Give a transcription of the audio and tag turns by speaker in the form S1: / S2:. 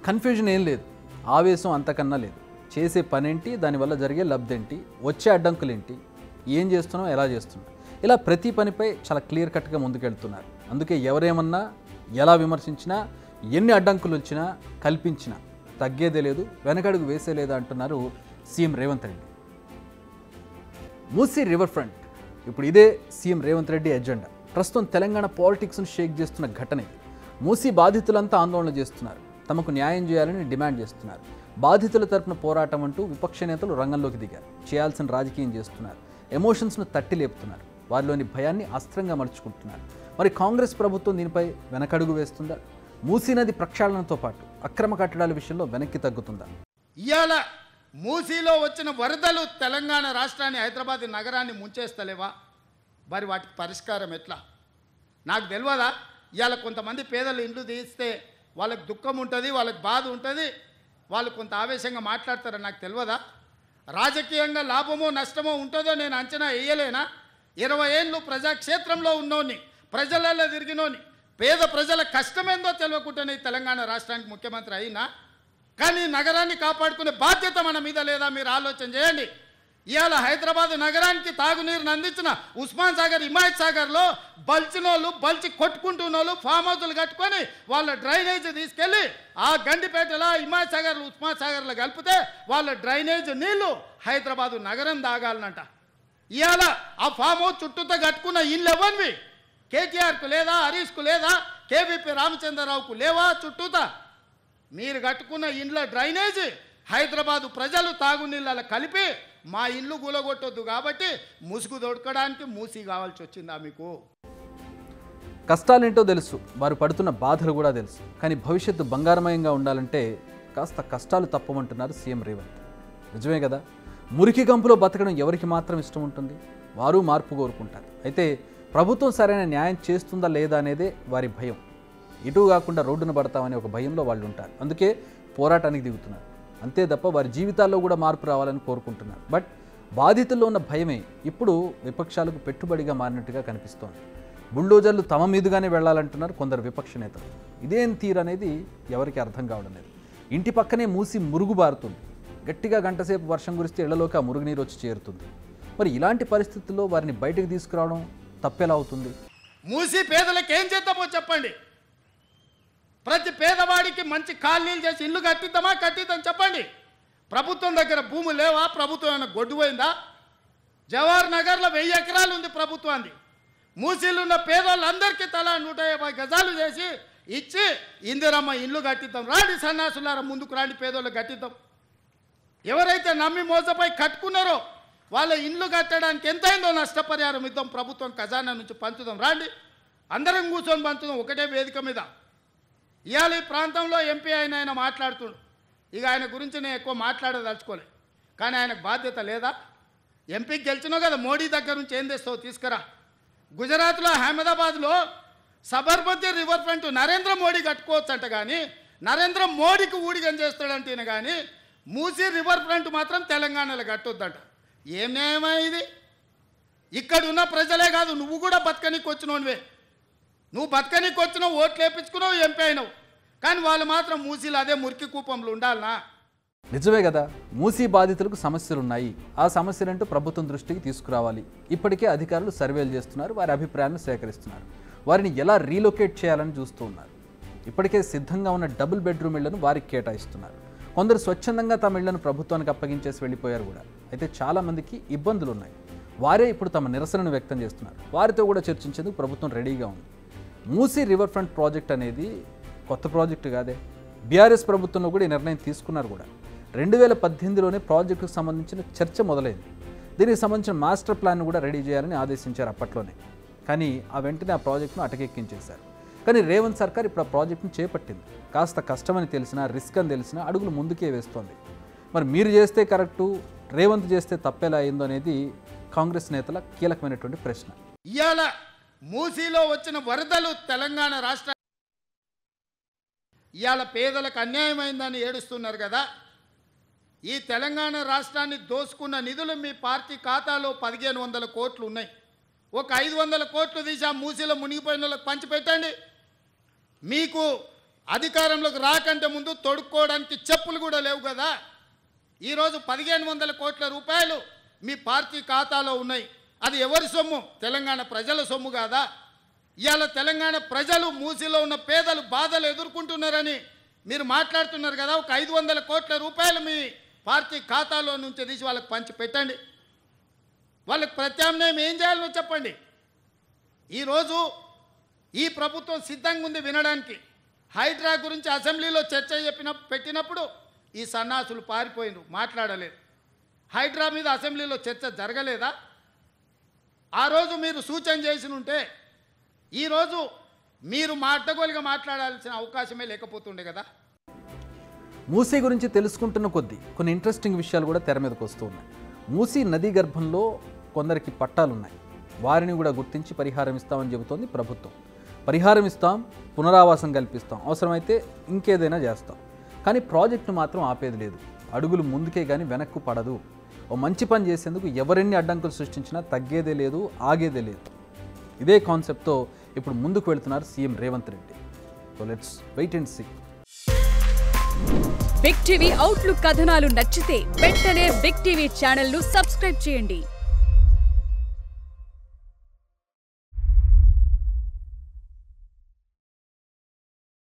S1: Confusion ఏం లేదు, ఆవేశం అంతకన్నా లేదు. చేసే పనేంటి, దానివల్ల జరిగే లబ్ధేంటి, వచ్చే అడ్డంకులేంటి, ఏం చేస్తున్నాం, ఎలా చేస్తున్నాం, ఇలా ప్రతి పనిపై చాలా క్లియర్ కట్గా ముందుకెళ్తున్నారు. అందుకే ఎవరేమన్నా, ఎలా విమర్శించినా, ఎన్ని అడ్డంకులు వచ్చినా, కల్పించినా తగ్గేదే లేదు, వెనకడుగు వేసేలేదా అంటున్నారు CM Revanth Reddy. Musi river front ఇప్పుడు ఇదే సీఎం రేవంత్ రెడ్డి ఎజెండా. ప్రస్తుతం తెలంగాణ పాలిటిక్స్ను షేక్ చేస్తున్న ఘటన ఇది. మూసీ బాధితులంతా ఆందోళన చేస్తున్నారు, తమకు న్యాయం చేయాలని డిమాండ్ చేస్తున్నారు. బాధితుల తరపున పోరాటం అంటూ విపక్ష నేతలు రంగంలోకి దిగారు. చేయాల్సిన రాజకీయం చేస్తున్నారు, ఎమోషన్స్ను తట్టి లేపుతున్నారు, వారిలోని భయాన్ని అస్త్రంగా మలుచుకుంటున్నారు. మరి కాంగ్రెస్ ప్రభుత్వం దీనిపై వెనకడుగు వేస్తుందా? మూసీ నది ప్రక్షాళనతో పాటు అక్రమ కట్టడాల విషయంలో వెనక్కి తగ్గుతుందా?
S2: ఇవాళ మూసీలో వచ్చిన వరదలు తెలంగాణ రాష్ట్రాన్ని, హైదరాబాద్ నగరాన్ని ముంచేస్తలేవా? మరి వాటికి పరిష్కారం ఎట్లా? నాకు తెలియదా? ఇవాళ కొంతమంది పేదలు ఇండ్లు తీస్తే వాళ్ళకి దుఃఖం ఉంటుంది, వాళ్ళకి బాధ ఉంటుంది, వాళ్ళు కొంత ఆవేశంగా మాట్లాడతారని నాకు తెలియదా? రాజకీయంగా లాభమో నష్టమో ఉంటుందో నేను అంచనా వేయలేనా? 20 ఏళ్ళు ప్రజాక్షేత్రంలో ఉన్నోని, ప్రజలలో తిరిగినోని, పేద ప్రజల కష్టమేందో తెలియకుండానే తెలంగాణ రాష్ట్రానికి ముఖ్యమంత్రి అయినా. కానీ నగరాన్ని కాపాడుకునే బాధ్యత మన మీద లేదా? మీరు ఆలోచన చేయండి. ఇవాళ హైదరాబాద్ నగరానికి తాగునీరుని అందించిన ఉస్మాన్ సాగర్, హిమాయత్ సాగర్లో బల్చినోళ్ళు, బల్చి కొట్టుకుంటున్నోళ్ళు ఫామ్ హౌజులు కట్టుకొని వాళ్ళ డ్రైనేజ్ తీసుకెళ్ళి ఆ గండిపేటలో, హిమాయత్ సాగర్లో, ఉస్మాన్ సాగర్లో కలిపితే వాళ్ళ డ్రైనేజ్ నీళ్లు హైదరాబాదు నగరం తాగాలనంట. ఇవాళ ఆ ఫామ్ హౌస్ చుట్టూతో కట్టుకున్న ఇల్లు ఎవరివి? కేటీఆర్కు లేదా, హరీష్కు లేదా, కేవీపీ రామచంద్రరావుకు లేవా? చుట్టూతా మీరు కట్టుకున్న ఇండ్ల డ్రైనేజ్ హైదరాబాదు ప్రజలు తాగునీళ్ళ కలిపి మా ఇల్లు కూలగొట్టొద్దు కాబట్టి ముసుగు దొడకడానికి మూసీ కావాల్సి వచ్చిందా మీకు?
S1: కష్టాలేంటో తెలుసు, వారు పడుతున్న బాధలు కూడా తెలుసు. కానీ భవిష్యత్తు బంగారమయంగా ఉండాలంటే కాస్త కష్టాలు తప్పమంటున్నారు సీఎం రేవంత్. నిజమే కదా, మురికి గంపులో బతకడం ఎవరికి మాత్రం ఇష్టం ఉంటుంది? వారు మార్పు కోరుకుంటారు. అయితే ప్రభుత్వం సరైన న్యాయం చేస్తుందా లేదా అనేదే వారి భయం. ఇటు కాకుండా రోడ్డున పడతామనే ఒక భయంలో వాళ్ళు ఉంటారు. అందుకే పోరాటానికి దిగుతున్నారు. అంతే తప్ప వారి జీవితాల్లో కూడా మార్పు రావాలని కోరుకుంటున్నారు. బట్ బాధితుల్లో ఉన్న భయమే ఇప్పుడు విపక్షాలకు పెట్టుబడిగా మారినట్టుగా కనిపిస్తోంది. బుల్డోజర్లు తమ మీదుగానే వెళ్లాలంటున్నారు కొందరు విపక్ష నేతలు. ఇదేం తీరు అనేది ఎవరికి అర్థం కావడం లేదు. ఇంటి పక్కనే మూసి మురుగు బారుతుంది. గట్టిగా గంటసేపు వర్షం కురిస్తే ఇళ్లలోకి ఆ మురుగునీరు వచ్చి చేరుతుంది. మరి ఇలాంటి పరిస్థితుల్లో వారిని బయటకు తీసుకురావడం తప్పెలా అవుతుంది?
S2: మూసి పేదలకు ఏం చేద్దామో చెప్పండి. ప్రతి పేదవాడికి మంచి కాలనీలు చేసి ఇల్లు కట్టిద్దాం చెప్పండి. ప్రభుత్వం దగ్గర భూములు లేవా? ప్రభుత్వం ఏమైనా గొడ్డుపోయిందా? జవహర్ నగర్లో 1000 ఎకరాలు ఉంది ప్రభుత్వాన్ని. మూసీలు ఉన్న పేదవాళ్ళందరికీ తలా 150 గజాలు చేసి ఇచ్చి ఇందిరమ్మ ఇల్లు కట్టిద్దాం. రాండి సన్నాసులారా, ముందుకు రాండి, పేదోళ్ళు కట్టిద్దాం. ఎవరైతే నమ్మి మోసపోయి కట్టుకున్నారో వాళ్ళ ఇల్లు కట్టడానికి ఎంతైందో నష్టపరిహారం ఇద్దాం, ప్రభుత్వం ఖజానా నుంచి పంచుదాం. రాండి, అందరం కూర్చొని పంచుదాం ఒకటే వేదిక మీద. ఇవాళ ఈ ప్రాంతంలో ఎంపీ ఆయన మాట్లాడుతుండు. ఇక ఆయన గురించి నేను ఎక్కువ మాట్లాడదలుచుకోలే. కానీ ఆయనకు బాధ్యత లేదా? ఎంపీకి గెలిచినావు కదా, మోడీ దగ్గర నుంచి ఏం తెస్తావు తీసుకురా. గుజరాత్లో అహ్మదాబాద్లో సబర్మతి రివర్ ఫ్రంట్ నరేంద్ర మోడీ కట్టుకోవచ్చు అంట, కానీ నరేంద్ర మోడీకి ఊడిగం చేస్తాడంటేనే కానీ మూసీ రివర్ ఫ్రంట్ మాత్రం తెలంగాణలో కట్టొద్దంట. ఏం న్యాయమా ఇది? ఇక్కడ ఉన్న ప్రజలే కాదు, నువ్వు కూడా బతకనీకి వచ్చినోనివే. నువ్వు బతకనీకి వచ్చినావు, ఓట్లు వేయించుకున్నావు, ఎంపీ అయినావు. కానీ వాళ్ళు మాత్రం మూసీలు అదే మురికి కూపంలో ఉండాలనా?
S1: నిజమే కదా, మూసీ బాధితులకు సమస్యలు ఉన్నాయి. ఆ సమస్యలంటూ ప్రభుత్వం దృష్టికి తీసుకురావాలి. ఇప్పటికే అధికారులు సర్వేలు చేస్తున్నారు, వారి అభిప్రాయాలను సేకరిస్తున్నారు. వారిని ఎలా రీలొకేట్ చేయాలని చూస్తూ ఉన్నారు. ఇప్పటికే సిద్ధంగా ఉన్న డబుల్ బెడ్రూమ్ ఇళ్లను వారికి కేటాయిస్తున్నారు. కొందరు స్వచ్ఛందంగా తమ ఇళ్లను ప్రభుత్వానికి అప్పగించేసి వెళ్ళిపోయారు కూడా. అయితే చాలామందికి ఇబ్బందులు ఉన్నాయి. వారే ఇప్పుడు తమ నిరసనను వ్యక్తం చేస్తున్నారు. వారితో కూడా చర్చించేందుకు ప్రభుత్వం రెడీగా ఉంది. మూసీ రివర్ ఫ్రంట్ ప్రాజెక్ట్ అనేది కొత్త ప్రాజెక్టు కాదే. బీఆర్ఎస్ ప్రభుత్వంలో కూడా ఈ నిర్ణయం తీసుకున్నారు కూడా. 2018లోనే ప్రాజెక్టుకు సంబంధించిన చర్చ మొదలైంది. దీనికి సంబంధించిన మాస్టర్ ప్లాన్ కూడా రెడీ చేయాలని ఆదేశించారు అప్పట్లోనే. కానీ వెంటనే ఆ ప్రాజెక్టును అటకెక్కించేశారు. కానీ రేవంత్ సర్కార్ ఇప్పుడు ఆ ప్రాజెక్టును చేపట్టింది. కాస్త కష్టమని తెలిసినా, రిస్క్ అని తెలిసినా అడుగులు ముందుకే వేస్తోంది. మరి మీరు చేస్తే కరెక్టు, రేవంత్ చేస్తే తప్పేలా అయిందో అనేది కాంగ్రెస్ నేతల కీలకమైనటువంటి ప్రశ్న.
S2: ఇవాళ మూసీలో వచ్చిన వరదలు తెలంగాణ రాష్ట్ర ఇవాళ పేదలకు అన్యాయమైందని ఏడుస్తున్నారు కదా. ఈ తెలంగాణ రాష్ట్రాన్ని దోసుకున్న నిధులు మీ పార్టీ ఖాతాలో 1500 కోట్లు ఉన్నాయి. ఒక 500 కోట్లు తీసి ఆ మూసీలో మునిగిపోయిన వాళ్ళకి పంచిపెట్టండి. మీకు అధికారంలోకి రాకంటే ముందు తొడుక్కోవడానికి చెప్పులు కూడా లేవు కదా. ఈరోజు 1500 కోట్ల రూపాయలు మీ పార్టీ ఖాతాలో ఉన్నాయి. అది ఎవరి సొమ్ము? తెలంగాణ ప్రజల సొమ్ము కాదా? ఇవాళ తెలంగాణ ప్రజలు మూసీలో ఉన్న పేదలు బాధలు ఎదుర్కొంటున్నారని మీరు మాట్లాడుతున్నారు కదా. ఒక 500 కోట్ల రూపాయలు మీ పార్టీ ఖాతాలో నుంచి తీసి వాళ్ళకి పంచి పెట్టండి. వాళ్ళకి ప్రత్యామ్నాయం ఏం చేయాలో చెప్పండి. ఈరోజు ఈ ప్రభుత్వం సిద్ధంగా ఉంది వినడానికి. హైడ్రా గురించి అసెంబ్లీలో చర్చ పెట్టినప్పుడు ఈ సన్నాసులు పారిపోయినారు, మాట్లాడలేదు. హైడ్రా మీద అసెంబ్లీలో చర్చ జరగలేదా? ఆ రోజు మీరు సూచన చేసి ఉంటే ఈరోజు మీరు అడ్డగోలుగా మాట్లాడాల్సిన అవకాశమే లేకపోతుండే కదా.
S1: మూసీ గురించి తెలుసుకుంటున్న కొద్దీ కొన్ని ఇంట్రెస్టింగ్ విషయాలు కూడా తెర మీదకి వస్తూ ఉన్నాయి. మూసీ నదీ గర్భంలో కొందరికి పట్టాలున్నాయి. వారిని కూడా గుర్తించి పరిహారం ఇస్తామని చెబుతోంది ప్రభుత్వం. పరిహారం ఇస్తాం, పునరావాసం కల్పిస్తాం, అవసరమైతే ఇంకేదైనా చేస్తాం. కానీ ప్రాజెక్టును మాత్రం ఆపేది లేదు. అడుగులు ముందుకే కానీ వెనక్కు పడదు. ఓ మంచి పని చేసేందుకు ఎవరెన్ని అడ్డంకులు సృష్టించినా తగ్గేదే లేదు, ఆగేదే లేదు. ఇదే కాన్సెప్ట్తో ఇప్పుడు ముందుకు వెళ్తున్నారు CM Revanth Reddy. So let's wait and see.
S3: Big TV outlook కథనాలు నచ్చితే వెంటనే బిగ్ టీవీ ఛానల్ ను సబ్స్క్రైబ్ చేయండి.